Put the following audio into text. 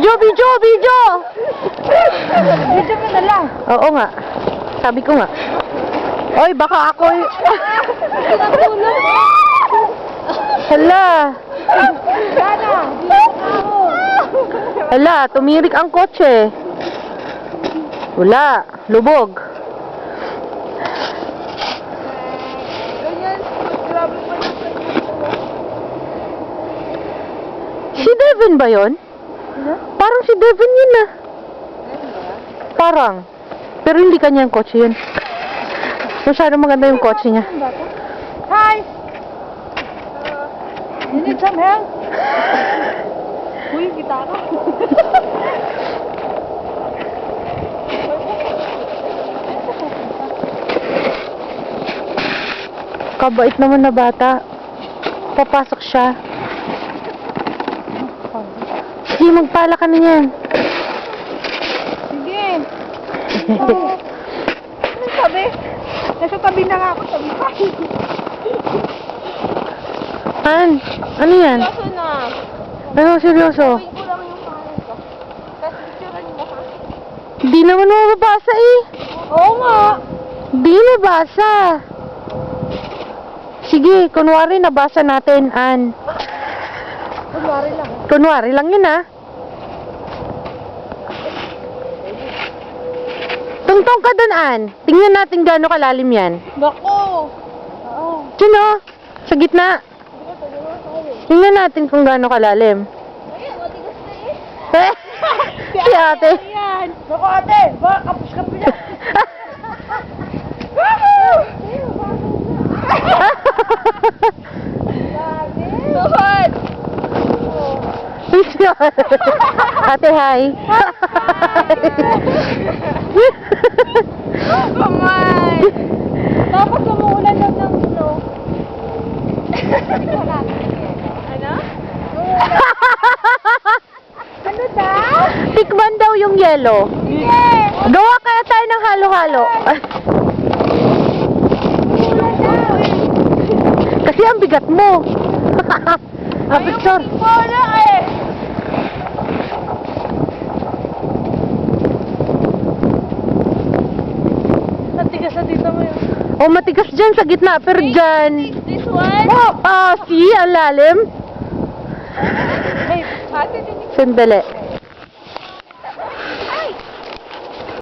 Video, video, video! Video mo na lang. Oo nga. Sabi ko nga. Oy, baka ako Hala. Hala, tumirik ang kotse. Wala, lubog. Ganyan. Grabe pa na. Si Devin ba yun? Parang si Devin yun ah. Parang. Pero hindi kanya yung kotse yun. Masyado maganda yung kotse niya. Hi! You need some help? Uy, gitara. Kabait naman na bata. Papasok siya. Sige, magpala ka na yan. Sige. Anong sabi? Nasa tabi na nga ako sabi pa. Ano yan? Kaso na. Ano, seryoso? Gawin ko lang yung pangalan ko. Tapos picturean mo ha. Di naman mababasa eh. Oo nga. Di nabasa. Sige, kunwari nabasa natin, Ann. Kunwari lang. Kunwari lang yun ah. Tungtong ka dun, Ann. Tingnan natin gaano kalalim yan. Bako. Oo. Sino? Sa gitna. Tingnan natin kung gaano kalalim. Ayun, matigas na eh. Si ate. Ayan. Bako ate. Baka kapos-kapos na. Tuhod. Ate, hi. Come on. Tapos umuulan lang ng snow. Ano? Ano daw? Tikman daw yung yelo. Sige. Gawa kaya tayo ng halo-halo. Kasi ang bigat mo. Ah, picture. Wala eh. Matigas na dito mo yun. Oh, matigas dyan sa gitna, pero dyan. This one? Oh, see, ang lalim. Hey, ate, Sandali.